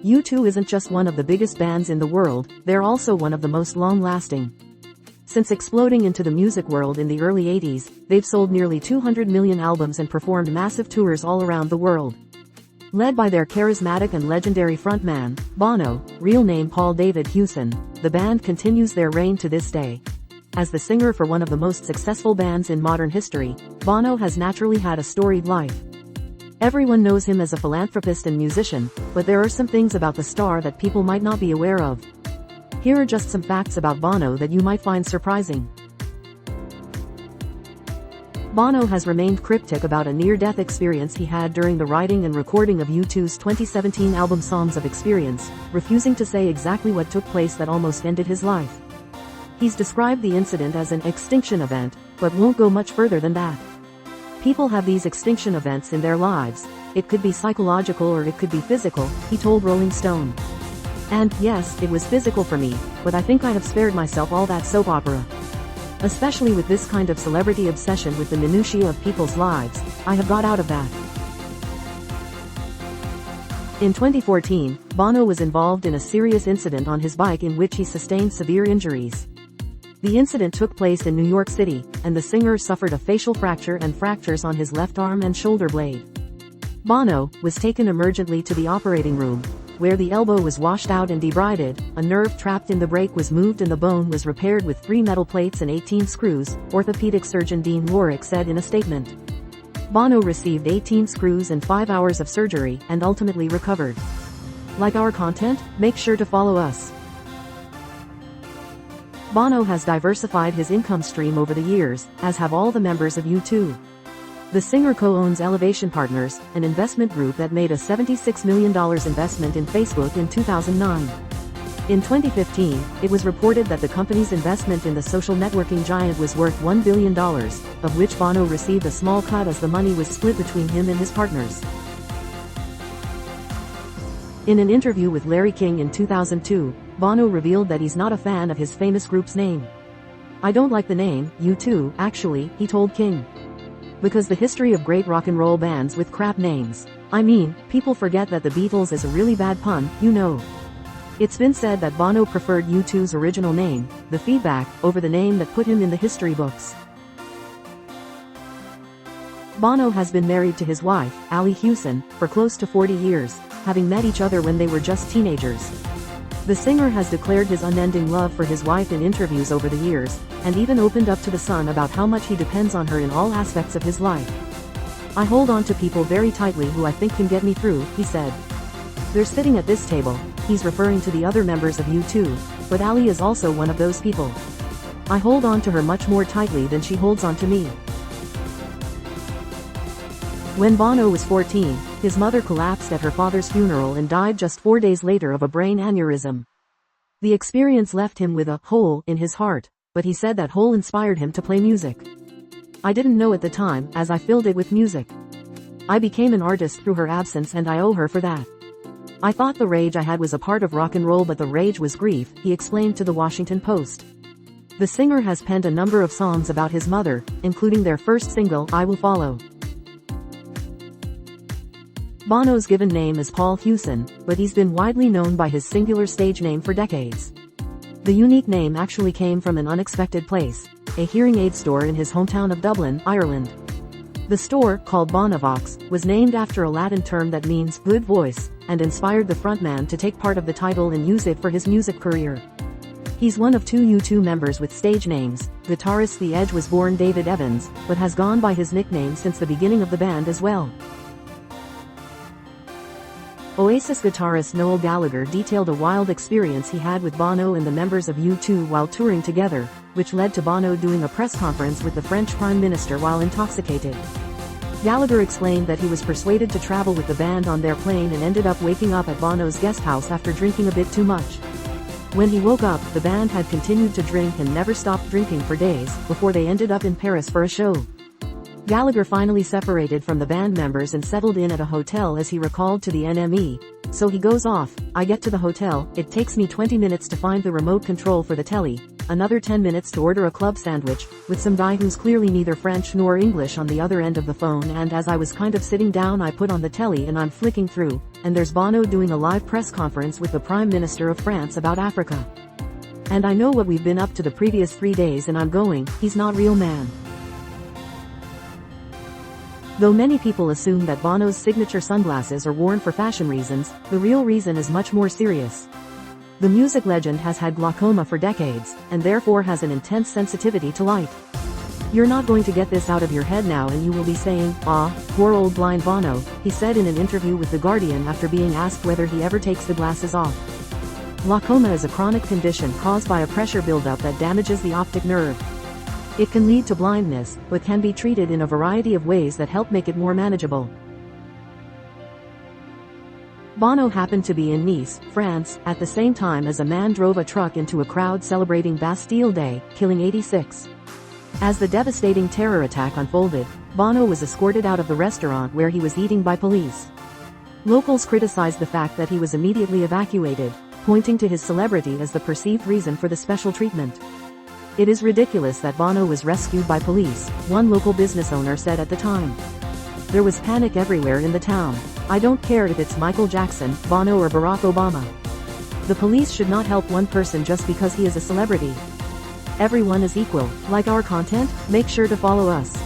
U2 isn't just one of the biggest bands in the world, they're also one of the most long-lasting. Since exploding into the music world in the early 80s, they've sold nearly 200 million albums and performed massive tours all around the world. Led by their charismatic and legendary frontman, Bono, real name Paul David Hewson, the band continues their reign to this day. As the singer for one of the most successful bands in modern history, Bono has naturally had a storied life. Everyone knows him as a philanthropist and musician, but there are some things about the star that people might not be aware of. Here are just some facts about Bono that you might find surprising. Bono has remained cryptic about a near-death experience he had during the writing and recording of U2's 2017 album Songs of Experience, refusing to say exactly what took place that almost ended his life. He's described the incident as an extinction event, but won't go much further than that. People have these extinction events in their lives. It could be psychological or it could be physical, he told Rolling Stone. And, yes, it was physical for me, but I think I have spared myself all that soap opera. Especially with this kind of celebrity obsession with the minutiae of people's lives, I have got out of that. In 2014, Bono was involved in a serious incident on his bike in which he sustained severe injuries. The incident took place in New York City, and the singer suffered a facial fracture and fractures on his left arm and shoulder blade. Bono was taken emergently to the operating room, where the elbow was washed out and debrided, a nerve trapped in the break was moved and the bone was repaired with 3 metal plates and 18 screws, orthopedic surgeon Dean Warwick said in a statement. Bono received 18 screws and 5 hours of surgery, and ultimately recovered. Like our content? Make sure to follow us. Bono has diversified his income stream over the years, as have all the members of U2. The singer co-owns Elevation Partners, an investment group that made a $76 million investment in Facebook in 2009. In 2015, it was reported that the company's investment in the social networking giant was worth $1 billion, of which Bono received a small cut as the money was split between him and his partners. In an interview with Larry King in 2002, Bono revealed that he's not a fan of his famous group's name. "I don't like the name, U2, actually," he told King. "Because the history of great rock and roll bands with crap names. I mean, people forget that the Beatles is a really bad pun, you know." It's been said that Bono preferred U2's original name, The Feedback, over the name that put him in the history books. Bono has been married to his wife, Ali Hewson, for close to 40 years, having met each other when they were just teenagers. The singer has declared his unending love for his wife in interviews over the years, and even opened up to The Sun about how much he depends on her in all aspects of his life. "I hold on to people very tightly who I think can get me through," he said. "They're sitting at this table," he's referring to the other members of U2, "but Ali is also one of those people. I hold on to her much more tightly than she holds on to me." When Bono was 14, his mother collapsed at her father's funeral and died just 4 days later of a brain aneurysm. The experience left him with a hole in his heart, but he said that hole inspired him to play music. "I didn't know at the time, as I filled it with music. I became an artist through her absence and I owe her for that. I thought the rage I had was a part of rock and roll, but the rage was grief," he explained to the Washington Post. The singer has penned a number of songs about his mother, including their first single, I Will Follow. Bono's given name is Paul Hewson, but he's been widely known by his singular stage name for decades. The unique name actually came from an unexpected place, a hearing aid store in his hometown of Dublin, Ireland. The store, called Bonovox, was named after a Latin term that means good voice, and inspired the frontman to take part of the title and use it for his music career. He's one of 2 U2 members with stage names. Guitarist The Edge was born David Evans, but has gone by his nickname since the beginning of the band as well. Oasis guitarist Noel Gallagher detailed a wild experience he had with Bono and the members of U2 while touring together, which led to Bono doing a press conference with the French Prime Minister while intoxicated. Gallagher explained that he was persuaded to travel with the band on their plane and ended up waking up at Bono's guest house after drinking a bit too much. When he woke up, the band had continued to drink and never stopped drinking for days, before they ended up in Paris for a show. Gallagher finally separated from the band members and settled in at a hotel as he recalled to the NME. "So he goes off, I get to the hotel, it takes me 20 minutes to find the remote control for the telly, another 10 minutes to order a club sandwich, with some guy who's clearly neither French nor English on the other end of the phone, and as I was kind of sitting down I put on the telly and I'm flicking through, and there's Bono doing a live press conference with the Prime Minister of France about Africa. And I know what we've been up to the previous 3 days and I'm going, he's not real, man. Though many people assume that Bono's signature sunglasses are worn for fashion reasons, the real reason is much more serious. The music legend has had glaucoma for decades, and therefore has an intense sensitivity to light. You're not going to get this out of your head now and you will be saying, "Ah, poor old blind Bono," he said in an interview with The Guardian after being asked whether he ever takes the glasses off. Glaucoma is a chronic condition caused by a pressure buildup that damages the optic nerve. It can lead to blindness, but can be treated in a variety of ways that help make it more manageable. Bono happened to be in Nice, France, at the same time as a man drove a truck into a crowd celebrating Bastille Day, killing 86. As the devastating terror attack unfolded, Bono was escorted out of the restaurant where he was eating by police. Locals criticized the fact that he was immediately evacuated, pointing to his celebrity as the perceived reason for the special treatment. "It is ridiculous that Bono was rescued by police," one local business owner said at the time. "There was panic everywhere in the town. I don't care if it's Michael Jackson, Bono or Barack Obama. The police should not help one person just because he is a celebrity. Everyone is equal. Like our content? Make sure to follow us."